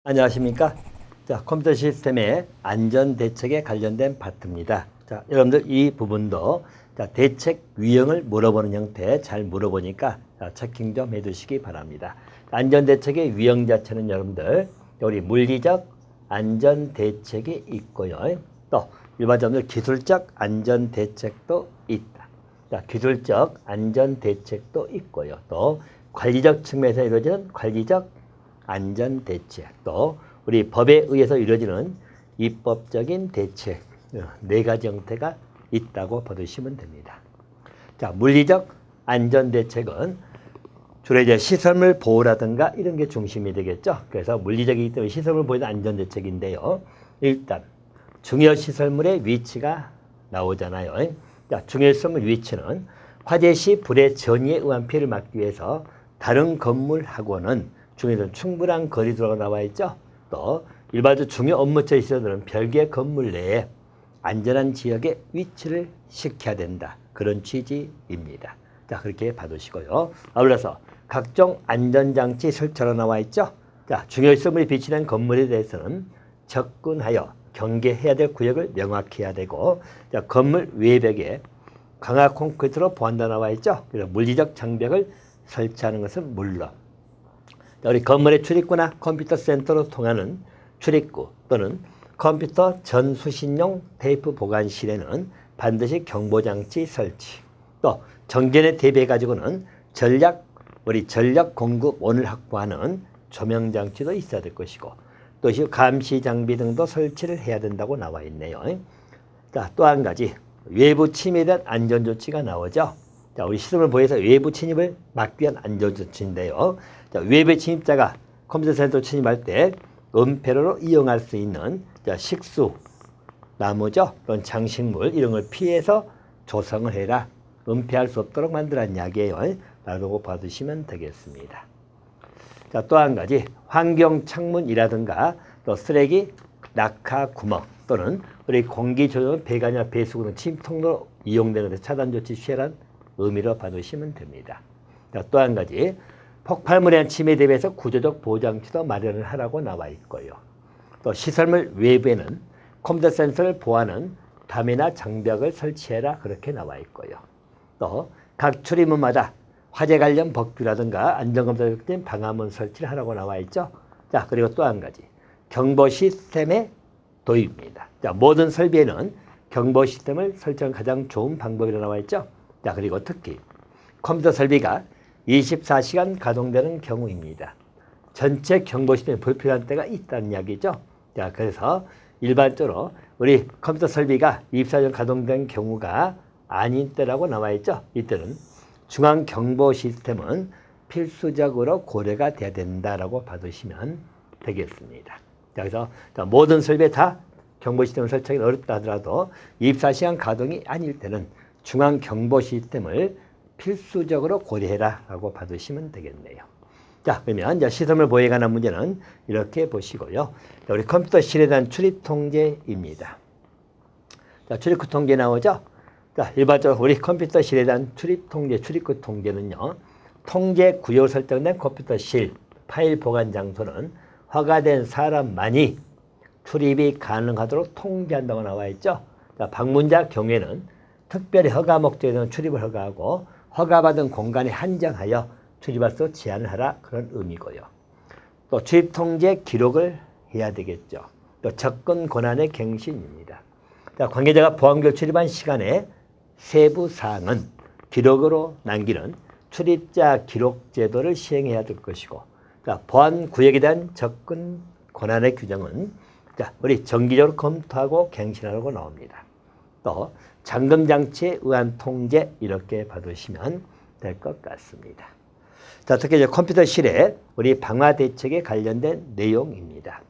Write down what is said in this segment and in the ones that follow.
안녕하십니까. 자, 컴퓨터 시스템의 안전 대책에 관련된 파트입니다. 자, 여러분들 이 부분도 자, 대책 유형을 물어보는 형태 잘 물어보니까 자, 체킹 좀 해두시기 바랍니다. 안전 대책의 유형 자체는 여러분들 우리 물리적 안전 대책이 있고요. 또 일반적으로 기술적 안전 대책도 있다. 자, 기술적 안전 대책도 있고요. 또 관리적 측면에서 이루어지는 관리적 안전 대책, 또 우리 법에 의해서 이루어지는 입법적인 대책, 네 가지 형태가 있다고 받으시면 됩니다. 자, 물리적 안전 대책은 주로 이제 시설물 보호라든가 이런 게 중심이 되겠죠. 그래서 물리적이기 때문에 시설물 보호는 안전 대책인데요. 일단 중요 시설물의 위치가 나오잖아요. 자, 중요 시설물 위치는 화재 시 불의 전이에 의한 피해를 막기 위해서 다른 건물하고는 중에서는 충분한 거리두기가 나와 있죠. 또 일반적으로 중요 업무처 시설들은 별개 건물 내에 안전한 지역에 위치를 시켜야 된다. 그런 취지입니다. 자, 그렇게 봐두시고요. 아울러서 각종 안전장치 설치로 나와 있죠. 자, 중요 시설물이 비치된 건물에 대해서는 접근하여 경계해야 될 구역을 명확히 해야 되고, 자, 건물 외벽에 강화 콘크리트로 보완다 나와 있죠. 그래서 물리적 장벽을 설치하는 것은 물론 우리 건물의 출입구나 컴퓨터 센터로 통하는 출입구 또는 컴퓨터 전수신용 테이프 보관실에는 반드시 경보장치 설치, 또 정전에 대비해 가지고는 우리 전력 공급원을 확보하는 조명장치도 있어야 될 것이고, 또 감시 장비 등도 설치를 해야 된다고 나와 있네요. 자, 또 한 가지 외부 침입에 대한 안전조치가 나오죠. 자, 우리 시설을 보호해서 외부 침입을 막기 위한 안전조치인데요. 자, 외부 침입자가 컴퓨터 센터로 침입할 때 은폐로로 이용할 수 있는 식수, 나무죠, 또는 장식물 이런 걸 피해서 조성을 해라. 은폐할 수 없도록 만들란 이야기예요. 라고 받으시면 되겠습니다. 자, 또 한 가지 환경 창문이라든가 또 쓰레기 낙하 구멍 또는 우리 공기 조절 배관이나 배수구 등 침입 통로로 이용되는 데 차단 조치 취하란 의미로 받으시면 됩니다. 자, 또 한 가지 폭발물에 대한 침해에 대비해서 구조적 보호장치도 마련을 하라고 나와 있고요. 또 시설물 외부에는 컴퓨터 센서를 보호하는 담이나 장벽을 설치해라 그렇게 나와 있고요. 또 각 출입문마다 화재 관련 법규라든가 안전검사에 된 방화문 설치를 하라고 나와 있죠. 자, 그리고 또 한 가지 경보 시스템의 도입입니다. 자, 모든 설비에는 경보 시스템을 설정하는 가장 좋은 방법이라고 나와 있죠. 자, 그리고 특히 컴퓨터 설비가 24시간 가동되는 경우입니다. 전체 경보 시스템이 불필요한 때가 있다는 이야기죠. 자, 그래서 일반적으로 우리 컴퓨터 설비가 24시간 가동된 경우가 아닌 때라고 나와 있죠. 이때는 중앙 경보 시스템은 필수적으로 고려가 돼야 된다라고 받으시면 되겠습니다. 자, 그래서 모든 설비에 다 경보 시스템을 설치하기 어렵다 하더라도 24시간 가동이 아닐 때는 중앙 경보 시스템을 필수적으로 고려해라 라고 받으시면 되겠네요. 자, 그러면 이제 시설물 보호에 관한 문제는 이렇게 보시고요. 자, 우리 컴퓨터실에 대한 출입 통제입니다. 자, 출입구 통제 나오죠? 자, 일반적으로 우리 컴퓨터실에 대한 출입 통제, 출입구 통제는요, 통제 구역 설정된 컴퓨터실 파일 보관 장소는 허가된 사람만이 출입이 가능하도록 통제한다고 나와 있죠. 자, 방문자 경우에는 특별히 허가 목적에 대한 출입을 허가하고 허가받은 공간에 한정하여 출입할 수 제한을 하라 그런 의미고요. 또 출입 통제 기록을 해야 되겠죠. 또 접근 권한의 갱신입니다. 자, 관계자가 보안구역 출입한 시간에 세부 사항은 기록으로 남기는 출입자 기록 제도를 시행해야 될 것이고, 자, 보안구역에 대한 접근 권한의 규정은 자, 우리 정기적으로 검토하고 갱신하라고 나옵니다. 또 잠금장치에 의한 통제 이렇게 받으시면 될 것 같습니다. 자, 특히 이제 컴퓨터실에 우리 방화 대책에 관련된 내용입니다.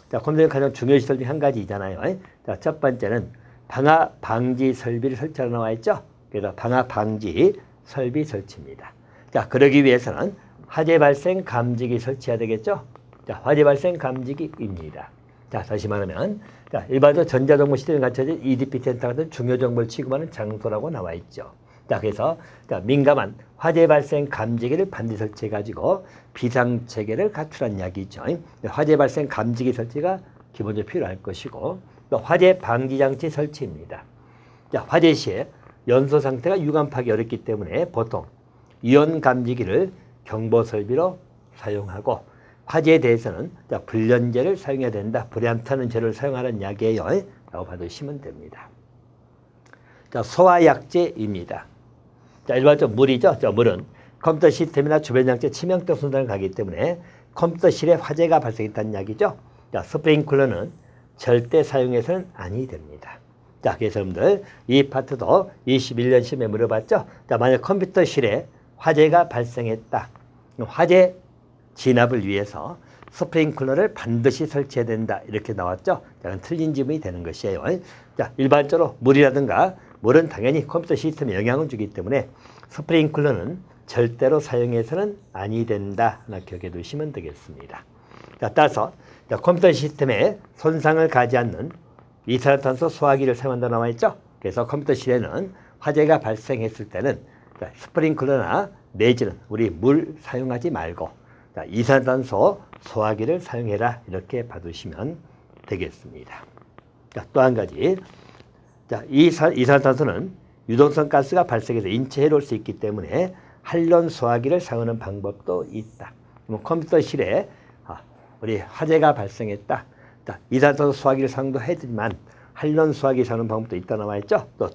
자, 컴퓨터의 가장 중요한 시설 중 한 가지잖아요. 자, 첫 번째는 방화 방지 설비를 설치하러 나와 있죠. 그래서 방화 방지 설비 설치입니다. 자, 그러기 위해서는 화재 발생 감지기 설치해야 되겠죠. 자, 화재 발생 감지기입니다. 자, 다시 말하면 자, 일반적으로 전자정보 시스템에 갖춰진 EDP 센터 같은 중요 정보를 취급하는 장소라고 나와 있죠. 자, 그래서 자, 민감한 화재 발생 감지기를 반드시 설치해가지고 비상체계를 갖추란 이야기죠. 화재 발생 감지기 설치가 기본적으로 필요할 것이고 또 화재 방지장치 설치입니다. 자, 화재 시에 연소 상태가 유감파기 어렵기 때문에 보통 이온 감지기를 경보 설비로 사용하고 화재에 대해서는 불련제를 사용해야 된다. 불에 안 타는 재료를 사용하는 이야기예요. 라고 받으시면 됩니다. 자, 소화약제입니다. 자, 일반적으로 물이죠. 자, 물은 컴퓨터 시스템이나 주변 장치에 치명적 손상을 가기 때문에 컴퓨터실에 화재가 발생했다는 이야기죠. 자, 스프링클러는 절대 사용해서는 아니 됩니다. 자, 그래서 여러분들 이 파트도 21년 시험에 물어봤죠. 자, 만약 컴퓨터실에 화재가 발생했다. 화재 진압을 위해서 스프링클러를 반드시 설치해야 된다. 이렇게 나왔죠. 자, 틀린 질문이 되는 것이에요. 자, 일반적으로 물이라든가 물은 당연히 컴퓨터 시스템에 영향을 주기 때문에 스프링클러는 절대로 사용해서는 아니 된다. 하나 기억해 두시면 되겠습니다. 자, 따라서 컴퓨터 시스템에 손상을 가지 않는 이산화탄소 소화기를 사용한다고 나와 있죠. 그래서 컴퓨터실에는 화재가 발생했을 때는 스프링클러나 내지는 우리 물 사용하지 말고 이산화탄소 소화기를 사용해라. 이렇게 봐두시면 되겠습니다. 자, 또 한 가지. 자, 이산화탄소는 유동성 가스가 발생해서 인체에 해로울 수 있기 때문에 한론 소화기를 사용하는 방법도 있다. 컴퓨터실에 우리 화재가 발생했다. 이산화탄소 소화기를 사용도 해야지만 한론 소화기 사용하는 방법도 있다 나와 있죠. 또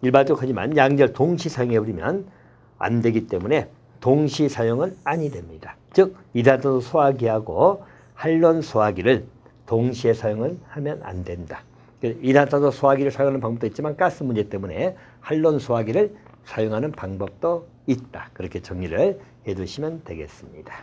일반적으로 하지만 양절 동시 사용해버리면 안 되기 때문에 동시 사용은 아니 됩니다. 즉 이산화탄소 소화기하고 한론 소화기를 동시에 사용은 하면 안 된다. 이산화탄소 소화기를 사용하는 방법도 있지만 가스 문제 때문에 한론 소화기를 사용하는 방법도 있다. 그렇게 정리를 해두시면 되겠습니다.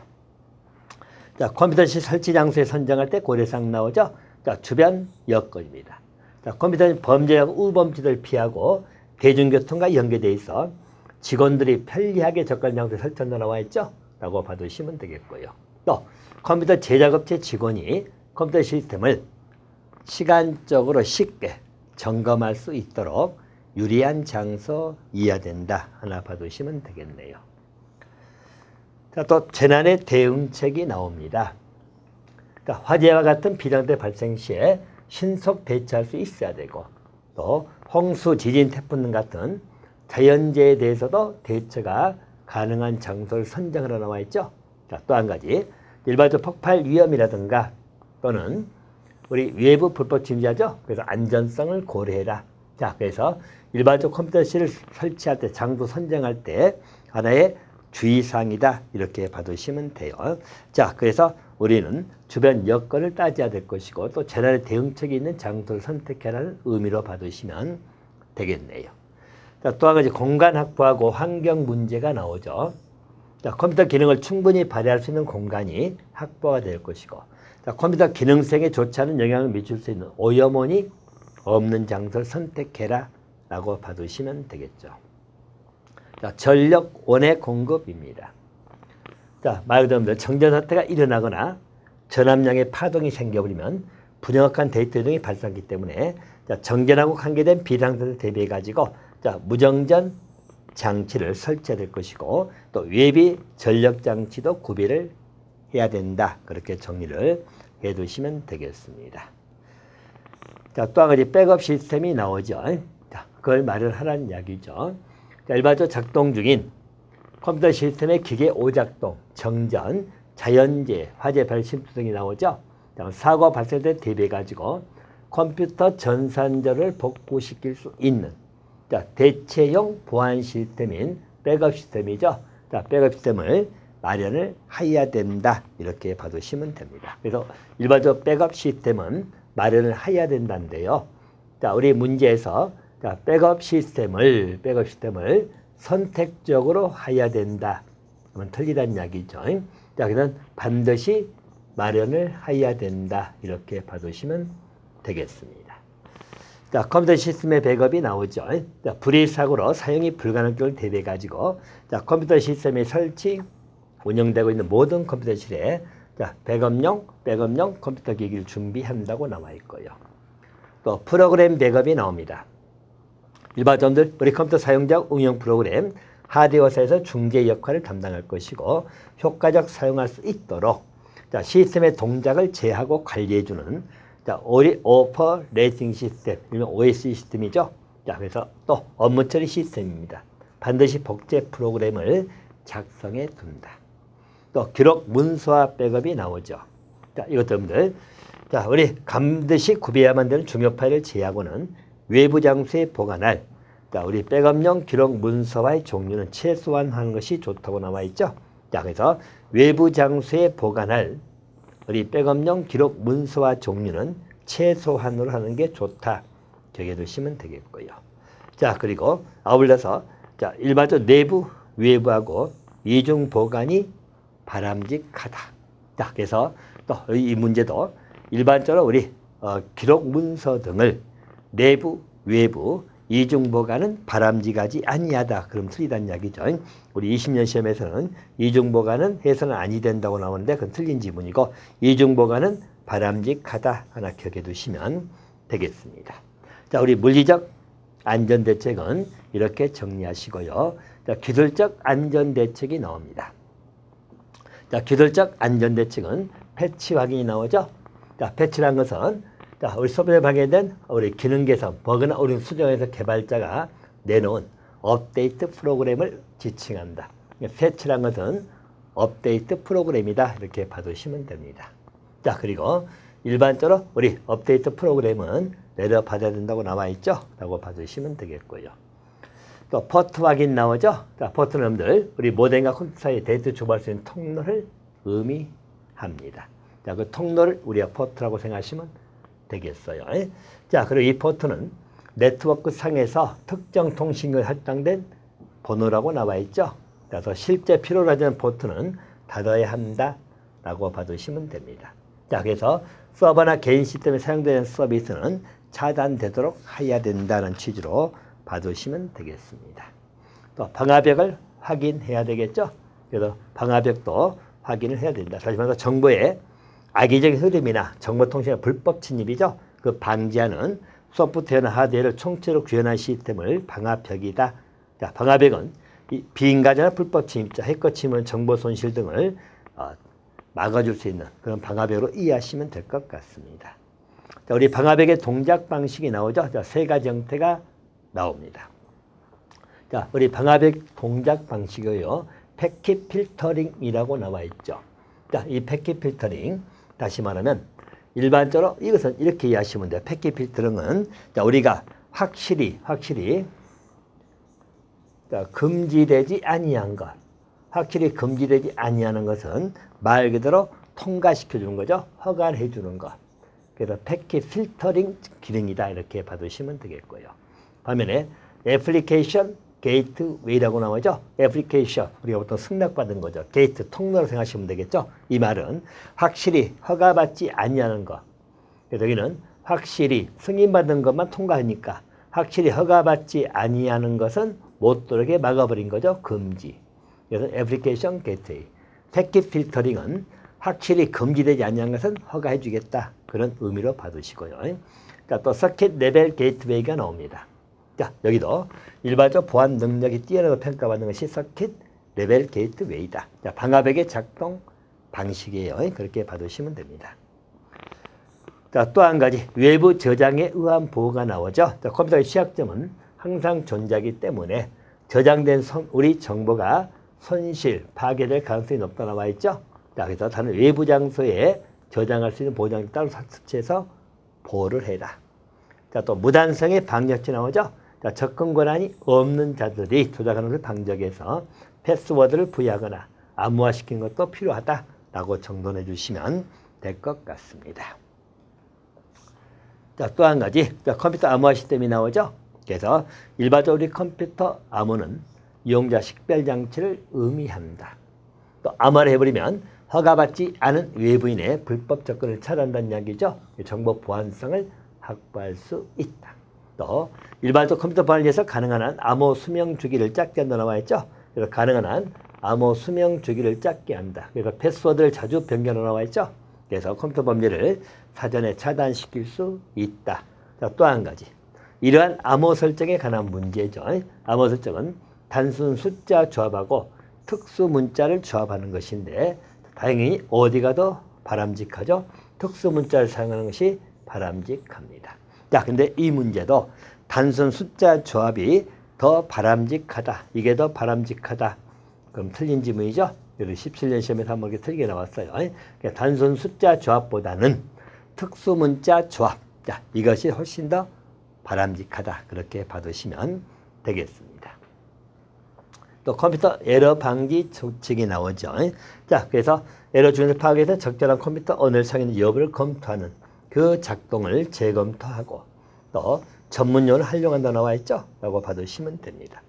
자, 컴퓨터실 설치 장소에 선정할 때 고려사항 나오죠. 자, 주변 여건입니다. 자, 컴퓨터는 범죄하고 우범죄를 피하고 대중교통과 연계되어 있어 직원들이 편리하게 접근하는 장소에 설치한다 나와 있죠. 라고 봐두시면 되겠고요. 또 컴퓨터 제작업체 직원이 컴퓨터 시스템을 시간적으로 쉽게 점검할 수 있도록 유리한 장소이어야 된다. 하나 봐두시면 되겠네요. 자, 또 재난의 대응책이 나옵니다. 그러니까 화재와 같은 비상대 발생 시에 신속 대처할 수 있어야 되고 또 홍수, 지진, 태풍 등 같은 자연재해에 대해서도 대처가 가능한 장소를 선정하라 나와 있죠. 자, 또 한 가지 일반적 폭발 위험이라든가 또는 우리 외부 불법 침입자죠. 그래서 안전성을 고려해라. 자, 그래서 일반적 컴퓨터실을 설치할 때 장소 선정할 때 하나의 주의사항이다. 이렇게 봐두시면 돼요. 자, 그래서 우리는 주변 여건을 따져야 될 것이고 또 재난의 대응책이 있는 장소를 선택하라는 의미로 봐두시면 되겠네요. 자, 또 한 가지 공간 확보하고 환경 문제가 나오죠. 자, 컴퓨터 기능을 충분히 발휘할 수 있는 공간이 확보가 될 것이고 자, 컴퓨터 기능성에 좋지 않은 영향을 미칠 수 있는 오염원이 없는 장소를 선택해라 라고 봐두시면 되겠죠. 자, 전력 원의 공급입니다. 자, 말 그대로 정전사태가 일어나거나 전압량의 파동이 생겨버리면 불명확한 데이터 이동이 발생하기 때문에 자, 정전하고 관계된 비상사태를 대비해 가지고 자, 무정전 장치를 설치해야 될 것이고 또 외비 전력 장치도 구비를 해야 된다. 그렇게 정리를 해 두시면 되겠습니다. 자, 또 한 가지 백업 시스템이 나오죠. 자, 그걸 마련하라는 이야기죠. 자, 일반적으로 작동 중인 컴퓨터 시스템의 기계 오작동, 정전, 자연재해, 화재 발생 등이 나오죠. 자, 사고 발생 때 대비해 가지고 컴퓨터 전산절을 복구시킬 수 있는 자, 대체용 보안 시스템인 백업 시스템이죠. 자, 백업 시스템을 마련을 해야 된다. 이렇게 봐두시면 됩니다. 그래서 일반적으로 백업 시스템은 마련을 해야 된다는데요. 자, 우리 문제에서 자, 백업 시스템을 선택적으로 해야 된다. 그러면 틀리다는 이야기죠. 자, 그는 반드시 마련을 해야 된다. 이렇게 봐두시면 되겠습니다. 자, 컴퓨터 시스템의 백업이 나오죠. 자, 불의 사고로 사용이 불가능한 경우를 대비해 가지고 자, 컴퓨터 시스템의 설치, 운영되고 있는 모든 컴퓨터실에 자, 백업용 컴퓨터 기기를 준비한다고 나와 있고요. 또 프로그램 백업이 나옵니다. 일반적으로 우리 컴퓨터 사용자 운영 프로그램 하드웨어사에서 중재 역할을 담당할 것이고 효과적 사용할 수 있도록 자, 시스템의 동작을 제하고 관리해주는 자, 오퍼레이팅 시스템, 일명 OS 시스템이죠. 자, 그래서 또 업무 처리 시스템입니다. 반드시 복제 프로그램을 작성해 둔다. 또 기록 문서화 백업이 나오죠. 자, 이것들 자, 우리 반드시 구비해야만 되는 중요 파일을 제하고는 외부 장소에 보관할 자, 우리 백업용 기록 문서화의 종류는 최소한 하는 것이 좋다고 나와 있죠. 자, 그래서 외부 장소에 보관할 우리 백업용 기록 문서화 종류는 최소한으로 하는 게 좋다. 기억해 두시면 되겠고요. 자, 그리고 아울러서 자, 일반적으로 내부, 외부하고 이중 보관이 바람직하다. 자, 그래서 또 이 문제도 일반적으로 우리 기록 문서 등을 내부, 외부, 이중 보관은 바람직하지 아니하다. 그럼 틀리다는 이야기죠. 우리 20년 시험에서는 이중 보관은 해서는 아니 된다고 나오는데 그건 틀린 지문이고 이중 보관은 바람직하다. 하나 기억해 두시면 되겠습니다. 자, 우리 물리적 안전대책은 이렇게 정리하시고요. 자, 기술적 안전대책이 나옵니다. 자, 기술적 안전대책은 패치 확인이 나오죠. 자, 패치란 것은 자, 우리 소비자에 방해된 우리 기능 개선, 버그나 오류 수정에서 개발자가 내놓은 업데이트 프로그램을 지칭한다. 패치란 것은 업데이트 프로그램이다. 이렇게 봐두시면 됩니다. 자, 그리고 일반적으로 우리 업데이트 프로그램은 내려받아야 된다고 나와 있죠. 라고 봐주시면 되겠고요. 또 포트 확인 나오죠. 자, 포트는 여러분들 우리 모뎀과 컴퓨터 사이에 데이터 주고할 수 있는 통로를 의미합니다. 자, 그 통로를 우리가 포트라고 생각하시면 되겠어요. 자, 그리고 이 포트는 네트워크 상에서 특정 통신을 할당된 번호라고 나와 있죠. 그래서 실제 필요로 하는 포트는 닫아야 한다라고 봐두시면 됩니다. 자, 그래서 서버나 개인 시스템에 사용되는 서비스는 차단되도록 해야 된다는 취지로 봐두시면 되겠습니다. 또 방화벽을 확인해야 되겠죠. 그래서 방화벽도 확인을 해야 된다. 다시 말해서 정보의 악의적인 흐름이나 정보통신의 불법 침입이죠. 그 방지하는 소프트웨어나 하드웨어를 총체로 구현한 시스템을 방화벽이다. 자, 방화벽은 이 비인간이나 불법 침입자, 해커 침입, 정보 손실 등을 막아줄 수 있는 그런 방화벽으로 이해하시면 될 것 같습니다. 자, 우리 방화벽의 동작 방식이 나오죠. 자, 세 가지 형태가 나옵니다. 자, 우리 방화벽 동작 방식이요. 패킷 필터링이라고 나와 있죠. 자, 이 패킷 필터링 다시 말하면 일반적으로 이것은 이렇게 이해하시면 돼요. 패킷 필터링은 자, 우리가 확실히 자, 금지되지 아니한 것, 확실히 금지되지 아니하는 것은 말 그대로 통과시켜 주는 거죠. 허가해 주는 것. 그래서 패킷 필터링 기능이다. 이렇게 봐두시면 되겠고요. 반면에 애플리케이션 게이트웨이라고 나오죠. 애플리케이션, 우리가 보통 승낙받은 거죠. 게이트, 통로로 생각하시면 되겠죠. 이 말은 확실히 허가받지 아니하는 것. 그래서 여기는 확실히 승인받은 것만 통과하니까 확실히 허가받지 아니하는 것은 못 들어오게 막아버린 거죠. 금지. 그래서 애플리케이션 게이트웨이. 패킷 필터링은 확실히 금지되지 아니한 것은 허가해 주겠다. 그런 의미로 봐두시고요. 자, 또 서킷 레벨 게이트웨이가 나옵니다. 자, 여기도 일반적 보안 능력이 뛰어나고 평가받는 것이 서킷 레벨 게이트웨이다. 자, 방화벽의 작동 방식이에요. 그렇게 봐두시면 됩니다. 자, 또 한 가지 외부 저장에 의한 보호가 나오죠. 자, 컴퓨터의 취약점은 항상 존재하기 때문에 저장된 우리 정보가 손실, 파괴될 가능성이 높다 나와 있죠. 자, 그래서 다른 외부 장소에 저장할 수 있는 보호장을 따로 설치해서 보호를 해라. 자, 또 무단성의 방역지 나오죠. 자, 접근 권한이 없는 자들이 조작하는 것을 방지해서 패스워드를 부여하거나 암호화시키는 것도 필요하다라고 정돈해 주시면 될 것 같습니다. 자, 또 한 가지 자, 컴퓨터 암호화 시스템이 나오죠. 그래서 일반적으로 우리 컴퓨터 암호는 이용자 식별 장치를 의미한다. 또 암호화를 해버리면 허가받지 않은 외부인의 불법 접근을 차단한다는 이야기죠. 정보 보안성을 확보할 수 있다. 또 일반적 컴퓨터 보안을 위해서 가능한 한 암호 수명 주기를 짧게 한다 나와 있죠. 그래서 가능한 한 암호 수명 주기를 짧게 한다. 그래서 패스워드를 자주 변경하라 나와 있죠. 그래서 컴퓨터 범죄를 사전에 차단시킬 수 있다. 자, 또 한 가지. 이러한 암호 설정에 관한 문제죠. 암호 설정은 단순 숫자 조합하고 특수 문자를 조합하는 것인데 다행히 어디가 더 바람직하죠? 특수 문자를 사용하는 것이 바람직합니다. 자, 근데 이 문제도 단순 숫자 조합이 더 바람직하다. 이게 더 바람직하다. 그럼 틀린 지문이죠? 17년 시험에서 한번 이렇게 틀리게 나왔어요. 그러니까 단순 숫자 조합보다는 특수 문자 조합. 자, 이것이 훨씬 더 바람직하다. 그렇게 받으시면 되겠습니다. 또 컴퓨터 에러 방지 조칙이 나오죠. 자, 그래서 에러 중에서 파악해서 적절한 컴퓨터 언어를 사용하는 여부를 검토하는 그 작동을 재검토하고 또 전문용어를 활용한다 나와 있죠? 라고 받으시면 됩니다.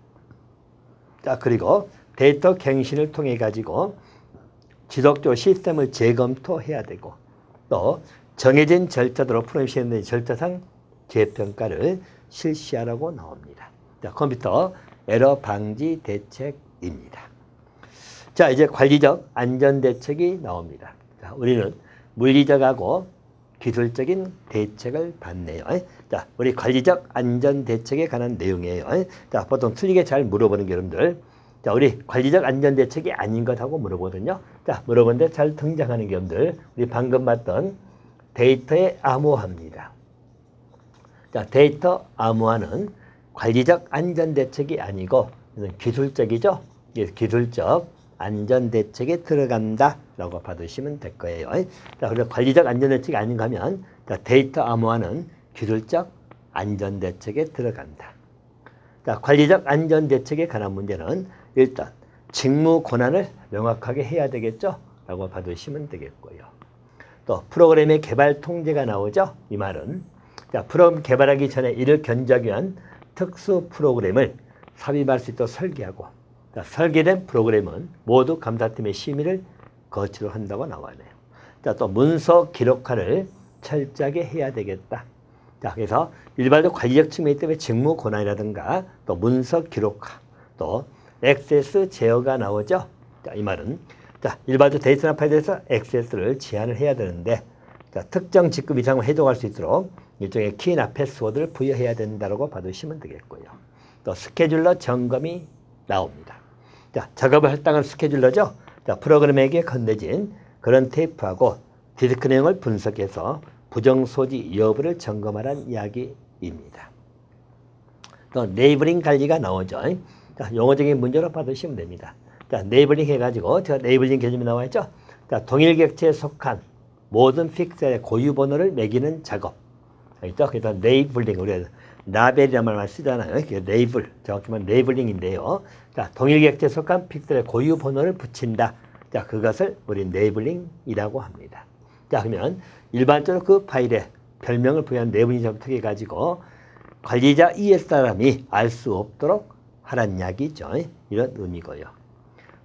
자, 그리고 데이터 갱신을 통해 가지고 지속적으로 시스템을 재검토해야 되고 또 정해진 절차대로 프로그램 시행된 절차상 재평가를 실시하라고 나옵니다. 자, 컴퓨터 에러 방지 대책입니다. 자, 이제 관리적 안전 대책이 나옵니다. 자, 우리는 물리적하고 기술적인 대책을 받네요. 자, 우리 관리적 안전 대책에 관한 내용이에요. 자, 보통 틀리게 잘 물어보는 게 여러분들. 자, 우리 관리적 안전 대책이 아닌 것하고 물어보거든요. 자, 물어보는데 잘 등장하는 게 여러분들. 우리 방금 봤던 데이터의 암호화입니다. 자, 데이터 암호화는 관리적 안전 대책이 아니고 기술적이죠. 기술적 안전 대책에 들어간다라고 받으시면 될 거예요. 자, 그리고 관리적 안전 대책이 아닌가 하면 자, 데이터 암호화는 기술적 안전 대책에 들어간다. 자, 관리적 안전 대책에 관한 문제는 일단 직무 권한을 명확하게 해야 되겠죠? 라고 받으시면 되겠고요. 또 프로그램의 개발 통제가 나오죠? 이 말은 자, 프로그램 개발하기 전에 이를 견제하기 위한 특수 프로그램을 삽입할 수 있도록 설계하고 자, 설계된 프로그램은 모두 감사팀의 심의를 거치로 한다고 나와네요. 자, 또 문서 기록화를 철저하게 해야 되겠다. 자, 그래서 일반적 관리적 측면이기 때문에 직무 권한이라든가 또 문서 기록화 또 액세스 제어가 나오죠. 자, 이 말은 자, 일반적 데이터나 파일에 대해서 액세스를 제한을 해야 되는데 자, 특정 직급 이상을 해독할 수 있도록 일종의 키나 패스워드를 부여해야 된다고 받으시면 되겠고요. 또 스케줄러 점검이 나옵니다. 자, 작업을 할당한 스케줄러죠. 자, 프로그램에게 건네진 그런 테이프하고 디스크 내용을 분석해서 부정 소지 여부를 점검하라는 이야기입니다. 또 네이버링 관리가 나오죠. 자, 용어적인 문제로 받으시면 됩니다. 자, 네이버링 해가지고 제가 네이버링 개념이 나와 있죠. 자, 동일 객체에 속한 모든 픽셀의 고유 번호를 매기는 작업. 있죠? 그래서 네이블링 우리가 라벨이라는 말만 쓰잖아요. 네이블 정확히 말하면 네이블링인데요. 자, 동일 객체에 속한 픽셀의 고유 번호를 붙인다. 자, 그것을 우리 네이블링이라고 합니다. 자, 그러면 일반적으로 그 파일에 별명을 부여한 네이블링 접촉해 가지고 관리자 이에 사람이 알 수 없도록 하란 이야기죠. 이런 의미고요.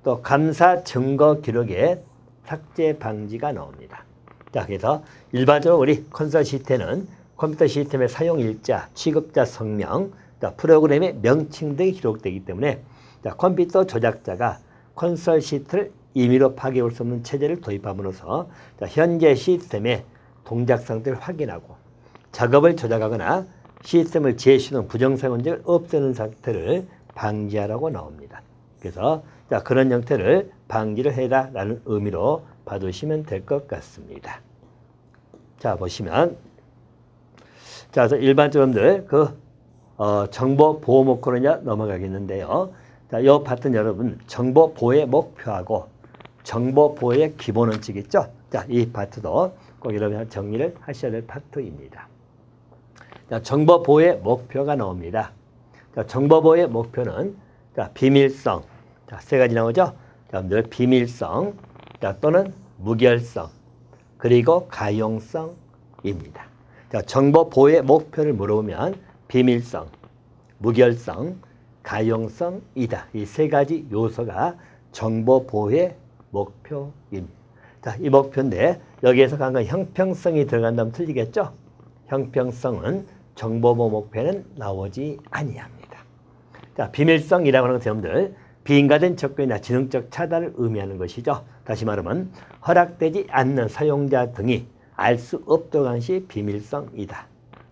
또 감사 증거 기록의 삭제 방지가 나옵니다. 자, 그래서 일반적으로 우리 컨설 시스템은 컴퓨터 시스템의 사용일자, 취급자 성명, 프로그램의 명칭 등이 기록되기 때문에 자, 컴퓨터 조작자가 컨설 시트를 임의로 파괴할 수 없는 체제를 도입함으로써 자, 현재 시스템의 동작 상태를 확인하고 작업을 조작하거나 시스템을 재시는 부정사용 문제를 없애는 상태를 방지하라고 나옵니다. 그래서 자, 그런 형태를 방지를 해라라는 의미로 봐두시면 될 것 같습니다. 자, 보시면 자, 그래서 일반적으로 정보 보호 목표로 이제 넘어가겠는데요. 자, 이 파트는 여러분 정보 보호의 목표하고 정보 보호의 기본 원칙 있죠? 자, 이 파트도 꼭 여러분 정리를 하셔야 될 파트입니다. 자, 정보 보호의 목표가 나옵니다. 자, 정보 보호의 목표는 자, 비밀성. 자, 세 가지 나오죠? 자, 비밀성. 자, 또는 무결성. 그리고 가용성입니다. 자, 정보 보호의 목표를 물어보면 비밀성, 무결성, 가용성이다. 이 세 가지 요소가 정보 보호의 목표입니다. 자, 이 목표인데 여기에서 강한 형평성이 들어간다면 틀리겠죠? 형평성은 정보 보호 목표에는 나오지 아니합니다. 자, 비밀성이라고 하는 것은 여러분들 비인가된 접근이나 지능적 차단을 의미하는 것이죠. 다시 말하면 허락되지 않는 사용자 등이 알 수 없도록 하는 것이 비밀성이다.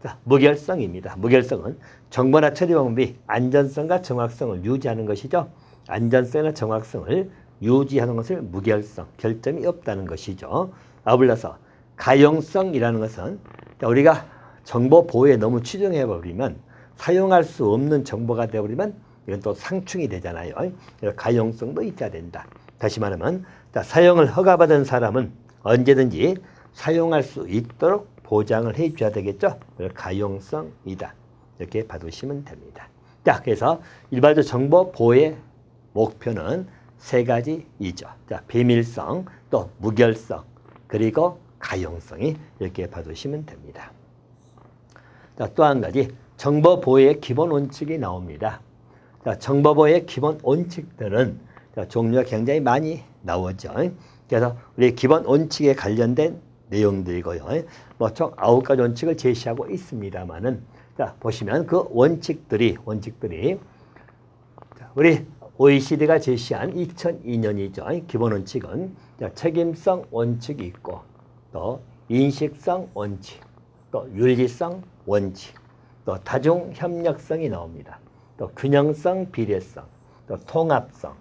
자, 무결성입니다. 무결성은 정보나 처리 방법이 안전성과 정확성을 유지하는 것이죠. 안전성이나 정확성을 유지하는 것을 무결성, 결점이 없다는 것이죠. 아울러서 가용성이라는 것은 우리가 정보 보호에 너무 치중해버리면 사용할 수 없는 정보가 되어버리면 이건 또 상충이 되잖아요. 가용성도 있어야 된다. 다시 말하면 사용을 허가받은 사람은 언제든지 사용할 수 있도록 보장을 해줘야 되겠죠. 가용성이다. 이렇게 봐두시면 됩니다. 자, 그래서 일반적 정보 보호의 목표는 세 가지이죠. 자, 비밀성, 또 무결성, 그리고 가용성이 이렇게 봐두시면 됩니다. 자, 또 한 가지 정보 보호의 기본 원칙이 나옵니다. 자, 정보 보호의 기본 원칙들은 종류가 굉장히 많이 나오죠. 그래서 우리 기본 원칙에 관련된 내용들이고요. 뭐 총 9가지 원칙을 제시하고 있습니다만은 자, 보시면 그 원칙들이 우리 OECD가 제시한 2002년이죠. 기본 원칙은 책임성 원칙이 있고 또 인식성 원칙, 또 윤리성 원칙, 또 다중 협력성이 나옵니다. 또 균형성 비례성, 또 통합성,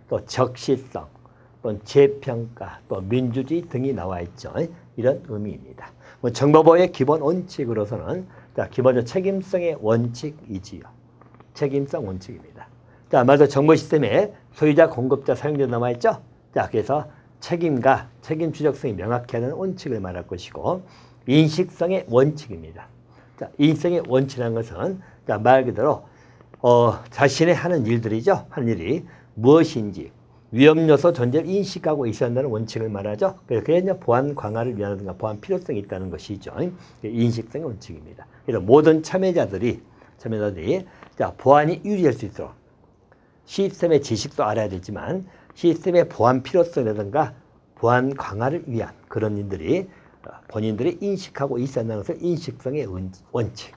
또 적시성, 또 재평가, 또 민주주의 등이 나와 있죠. 이런 의미입니다. 정보보호의 기본 원칙으로서는 기본적으로 책임성의 원칙이지요. 책임성 원칙입니다. 자, 먼저 정보 시스템에 소유자, 공급자, 사용자 나와 있죠. 자, 그래서 책임과 책임 추적성이 명확히 하는 원칙을 말할 것이고 인식성의 원칙입니다. 자, 인식성의 원칙이라는 것은 말 그대로 자신의 하는 일들이죠. 하는 일이 무엇인지 위험 요소 존재를 인식하고 있어야 한다는 원칙을 말하죠. 그래서 보안 강화를 위하든가 보안 필요성이 있다는 것이죠. 인식성의 원칙입니다. 그래서 모든 참여자들이 보안이 유리할 수 있도록 시스템의 지식도 알아야 되지만 시스템의 보안 필요성이라든가 보안 강화를 위한 그런 일들이 본인들이 인식하고 있어야 한다는 것을 인식성의 원칙,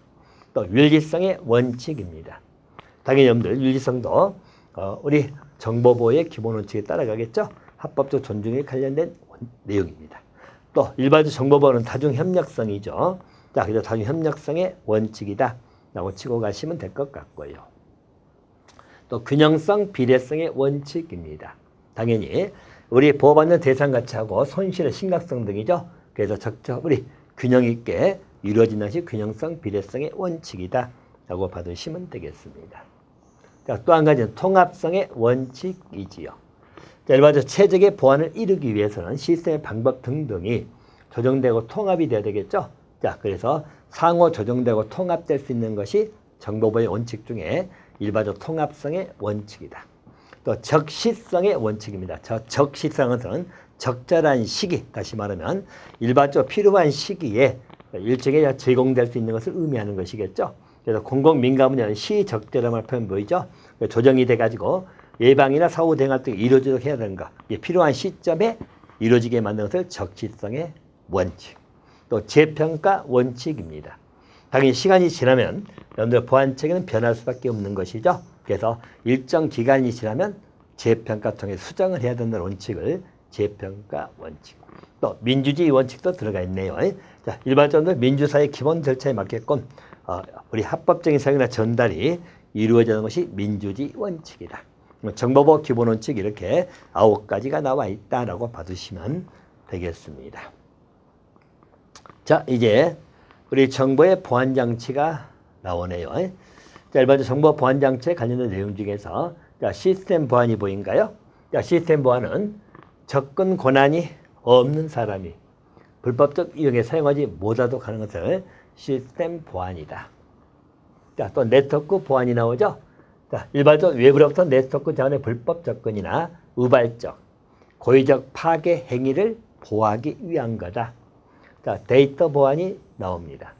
또 윤리성의 원칙입니다. 당연히 여러분들 윤리성도 우리 정보보호의 기본 원칙에 따라가겠죠. 합법적 존중에 관련된 내용입니다. 또 일반적 정보보호는 다중협력성이죠. 자, 그래서 다중협력성의 원칙이다 라고 치고 가시면 될 것 같고요. 또 균형성 비례성의 원칙입니다. 당연히 우리 보호받는 대상 가치하고 손실의 심각성 등이죠. 그래서 적절히 균형 있게 이루어지는 것이 균형성 비례성의 원칙이다 라고 봐두시면 되겠습니다. 자, 또 한 가지는 통합성의 원칙이지요. 자, 일반적으로 최적의 보안을 이루기 위해서는 시스템의 방법 등등이 조정되고 통합이 돼야 되겠죠. 자, 그래서 상호 조정되고 통합될 수 있는 것이 정보보호의 원칙 중에 일반적 통합성의 원칙이다. 또 적시성의 원칙입니다. 적시성은 적절한 시기, 다시 말하면 일반적으로 필요한 시기에 일정에 제공될 수 있는 것을 의미하는 것이겠죠. 그래서 공공민간 분야는 시적절함을 표현 보이죠. 조정이 돼가지고 예방이나 사후 대응 활동이 이루어지도록 해야 되는 것. 필요한 시점에 이루어지게 만드는 것을 적시성의 원칙. 또 재평가 원칙입니다. 당연히 시간이 지나면 여러분들 보안 체계는 변할 수밖에 없는 것이죠. 그래서 일정 기간이 지나면 재평가 통해 수정을 해야 된다는 원칙을 재평가 원칙. 또 민주주의 원칙도 들어가 있네요. 자, 일반적으로 민주사의 기본 절차에 맞게끔 우리 합법적인 사용이나 전달이 이루어지는 것이 민주주의 원칙이다. 정보보호 기본 원칙 이렇게 9가지가 나와 있다라고 봐두시면 되겠습니다. 자, 이제 우리 정보의 보안 장치가 나오네요. 자, 일반적으로 정보 보안 장치에 관련된 내용 중에서 자, 시스템 보안이 보인가요? 자, 시스템 보안은 접근 권한이 없는 사람이 불법적 이용에 사용하지 못하도록 하는 것을 시스템 보안이다. 자, 또 네트워크 보안이 나오죠. 자, 일반적으로 외부로부터 네트워크 자원의 불법 접근이나 우발적, 고의적 파괴 행위를 보호하기 위한 거다. 자, 데이터 보안이 나옵니다.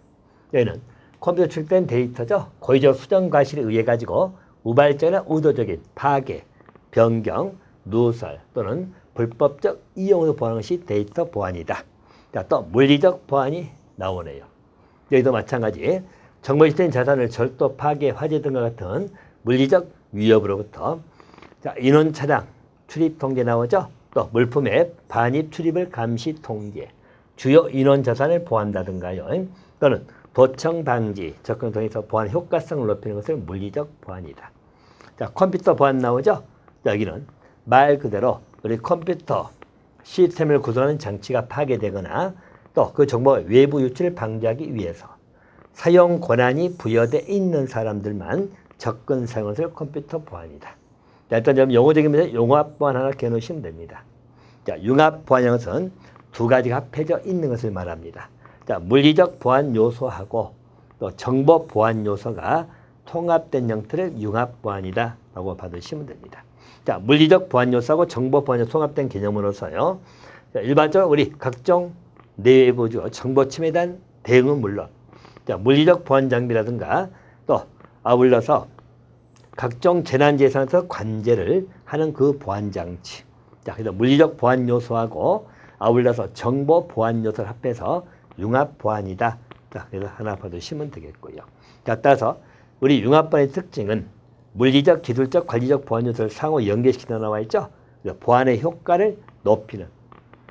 여기는 컴퓨터 출력된 데이터죠. 고의적 수정 과실에 의해 가지고 우발적이나 의도적인 파괴, 변경, 누설 또는 불법적 이용으로 보호하는 것이 데이터 보안이다. 자, 또 물리적 보안이 나오네요. 여기도 마찬가지 정보 시스템 자산을 절도, 파괴, 화재 등과 같은 물리적 위협으로부터 자, 인원 차량 출입 통제 나오죠. 또 물품의 반입 출입을 감시 통제, 주요 인원 자산을 보호한다든가요. 또는 도청 방지, 접근을 통해서 보안 효과성을 높이는 것을 물리적 보안이다. 자, 컴퓨터 보안 나오죠? 여기는 말 그대로 우리 컴퓨터 시스템을 구성하는 장치가 파괴되거나 또 그 정보가 외부 유출을 방지하기 위해서 사용 권한이 부여되어 있는 사람들만 접근 사용할 컴퓨터 보안이다. 자, 일단 좀 용어적인 면에서 융합 보안 하나 개놓으시면 됩니다. 자, 융합 보안이라는 것은 두 가지가 합해져 있는 것을 말합니다. 자, 물리적 보안 요소하고 또 정보 보안 요소가 통합된 형태를 융합 보안이다 라고 받으시면 됩니다. 자, 물리적 보안 요소하고 정보 보안 요소 통합된 개념으로서요. 자, 일반적으로 우리 각종 내부주 정보 침해에 대한 대응은 물론 자, 물리적 보안 장비라든가 또 아울러서 각종 재난재산에서 관제를 하는 그 보안 장치. 자, 그래서 물리적 보안 요소하고 아울러서 정보 보안 요소를 합해서 융합 보안이다. 자, 그래서 하나 봐두시면 되겠고요. 자, 따라서 우리 융합 보안의 특징은 물리적, 기술적, 관리적 보안 요소를 상호 연계시키는 나와 있죠. 그래서 보안의 효과를 높이는.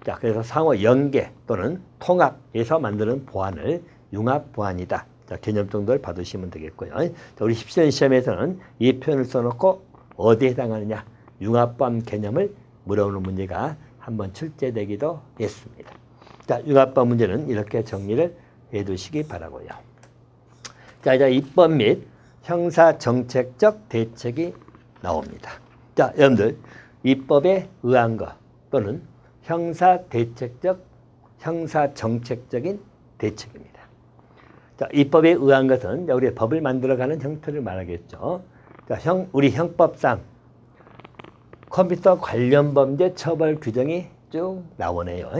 자, 그래서 상호 연계 또는 통합에서 만드는 보안을 융합 보안이다. 자, 개념 정도를 봐두시면 되겠고요. 자, 우리 17년 시험에서는 이 표현을 써놓고 어디에 해당하느냐 융합 보안 개념을 물어보는 문제가 한번 출제되기도 했습니다. 자, 융합 보안 문제는 이렇게 정리를 해두시기 바라고요. 자, 이제 입법 및 형사 정책적 대책이 나옵니다. 자, 여러분들 입법에 의한 것 또는 형사 정책적인 대책입니다. 자, 입법에 의한 것은 우리 법을 만들어가는 형태를 말하겠죠. 자, 우리 형법상 컴퓨터 관련 범죄 처벌 규정이 쭉 나오네요.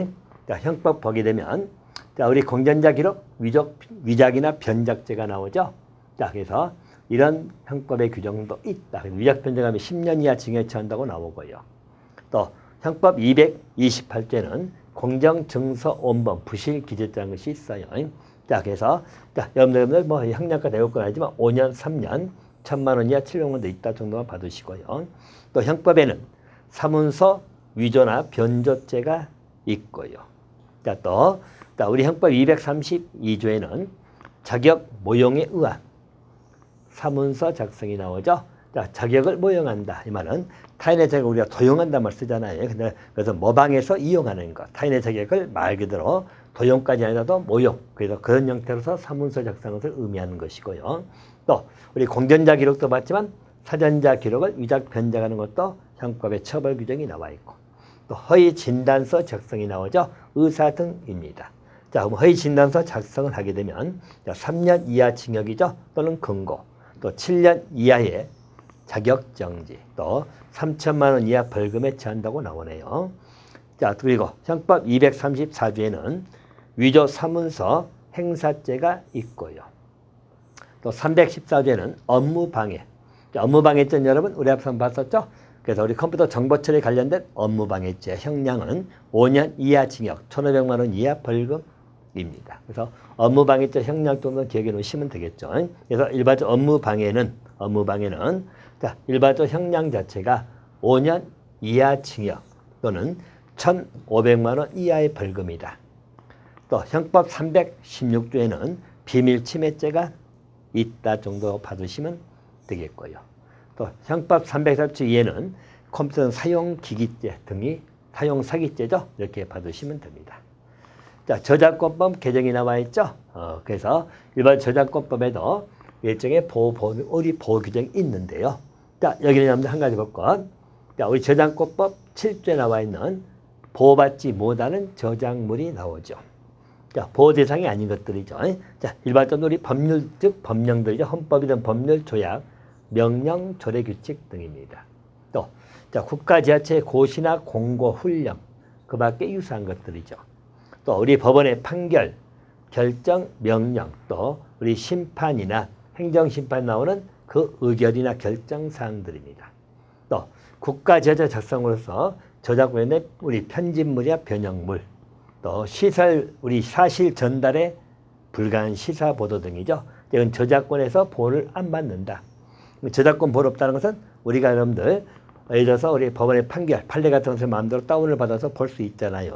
자, 형법 보게 되면 자, 우리 공전자 기록 위작이나 변작죄가 나오죠. 자, 그래서 이런 형법의 규정도 있다. 위작 변작하면 10년 이하 징역에 처한다고 나오고요. 또 형법 228조에는 공정증서 온범 부실 기재자는 것이 있어요. 자, 그래서 자, 여러분들 뭐 형량과 대법권 아니지만 5년, 3년, 1,000만 원 이하 700원도 있다 정도만 받으시고요. 또 형법에는 사문서 위조나 변조죄가 있고요. 자, 또 우리 형법 232조에는 자격 모용에 의한 사문서 작성이 나오죠. 자, 자격을 모용한다. 이 말은 타인의 자격을 우리가 도용한다는 말 쓰잖아요. 근데 그래서 모방해서 이용하는 것. 타인의 자격을 말 그대로 도용까지 아니라도 모용. 그래서 그런 형태로서 사문서 작성을 의미하는 것이고요. 또 우리 공전자 기록도 봤지만 사전자 기록을 위작 변작하는 것도 형법의 처벌 규정이 나와 있고 또 허위 진단서 작성이 나오죠. 의사 등입니다. 자, 그럼 허위 진단서 작성을 하게 되면 3년 이하 징역이죠. 또는 금고. 또 7년 이하의 자격정지. 또 3,000만 원 이하 벌금에 처한다고 나오네요. 자, 그리고 형법 234조에는 위조 사문서 행사죄가 있고요. 또 314조에는 업무방해. 업무방해죄는 여러분 우리 앞서 봤었죠? 그래서 우리 컴퓨터 정보 처리에 관련된 업무방해죄 형량은 5년 이하 징역, 1,500만 원 이하 벌금입니다. 그래서 업무방해죄 형량 정도는 기억해 놓으시면 되겠죠. 그래서 일반적 업무방해는 자, 일반적 형량 자체가 5년 이하 징역 또는 1,500만 원 이하의 벌금이다. 또 형법 316조에는 비밀침해죄가 있다 정도 봐두시면 되겠고요. 또 형법 342조에는 컴퓨터 사용기기죄 등이 사용사기죄죠. 이렇게 봐두시면 됩니다. 자, 저작권법 개정이 나와 있죠. 그래서 일반 저작권법에도 일종의 의리 보호 규정이 있는데요. 자, 여기는 한 가지 볼것. 자, 우리 저작권법 7조에 나와 있는 보호받지 못하는 저작물이 나오죠. 자, 보호 대상이 아닌 것들이죠. 자, 일반적으로 우리 법률, 즉 법령들이죠. 헌법이든 법률, 조약, 명령, 조례, 규칙 등입니다. 또, 자, 국가 지자체의 고시나 공고, 훈령, 그 밖에 유사한 것들이죠. 또, 우리 법원의 판결, 결정, 명령, 또 우리 심판이나 행정심판 나오는 그 의결이나 결정 사항들입니다. 또, 국가 지자체 작성으로서 저작권의 우리 편집물이나 변형물, 또 우리 사실 전달에 불가한 시사 보도 등이죠. 이건 저작권에서 보호를 안 받는다. 저작권 보호 없다는 것은 우리가 여러분들 예를 들어서 우리 법원의 판결, 판례 같은 것을 마음대로 다운을 받아서 볼 수 있잖아요.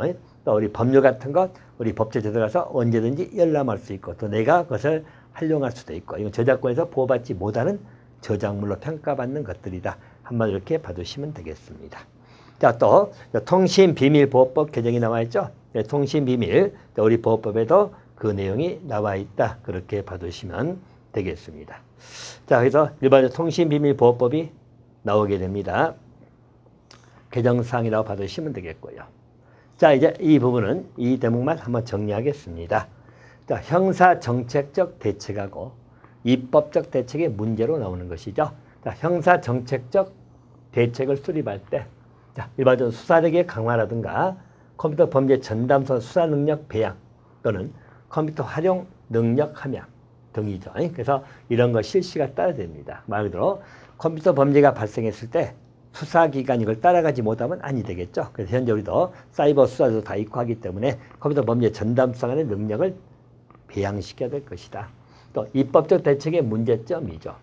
또 우리 법률 같은 것 우리 법제에 들어가서 언제든지 열람할 수 있고 또 내가 그것을 활용할 수도 있고 이건 저작권에서 보호받지 못하는 저작물로 평가받는 것들이다. 한마디로 이렇게 봐두시면 되겠습니다. 자, 또 통신비밀보호법 개정이 나와 있죠. 네, 통신비밀 우리 보호법에도 그 내용이 나와 있다. 그렇게 봐두시면 되겠습니다. 자, 그래서 일반적 통신비밀보호법이 나오게 됩니다. 개정사항이라고 봐두시면 되겠고요. 자, 이제 이 부분은 이 대목만 한번 정리하겠습니다. 자, 형사정책적 대책하고 입법적 대책의 문제로 나오는 것이죠. 자, 형사정책적 대책을 수립할 때 자, 일반적으로 수사력의 강화라든가 컴퓨터 범죄 전담선 수사 능력 배양 또는 컴퓨터 활용 능력 함양 등이죠. 그래서 이런 거 실시가 따라야 됩니다. 말 그대로 컴퓨터 범죄가 발생했을 때 수사기관이 이걸 따라가지 못하면 아니 되겠죠. 그래서 현재 우리도 사이버 수사도 다 있고 하기 때문에 컴퓨터 범죄 전담성의 능력을 배양시켜야 될 것이다. 또 입법적 대책의 문제점이죠.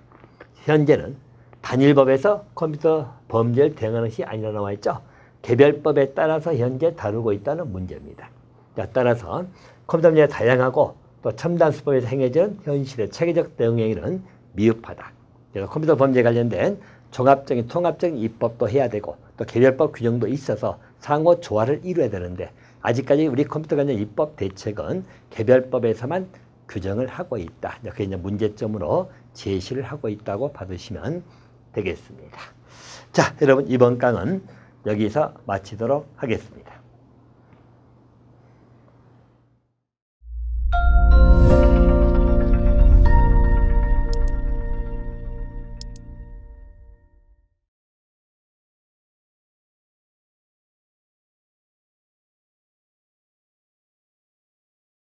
현재는 단일법에서 컴퓨터 범죄를 대응하는 것이 아니라 나와 있죠. 개별법에 따라서 현재 다루고 있다는 문제입니다. 자, 따라서 컴퓨터 범죄가 다양하고 또 첨단 수법에서 행해지는 현실의 체계적 대응 행위는 미흡하다. 그래서 컴퓨터 범죄에 관련된 종합적인 통합적인 입법도 해야 되고 또 개별법 규정도 있어서 상호 조화를 이루어야 되는데 아직까지 우리 컴퓨터 관련 입법 대책은 개별법에서만 규정을 하고 있다. 그게 이제 문제점으로 제시를 하고 있다고 받으시면 되겠습니다. 자, 여러분 이번 강은 여기서 마치도록 하겠습니다.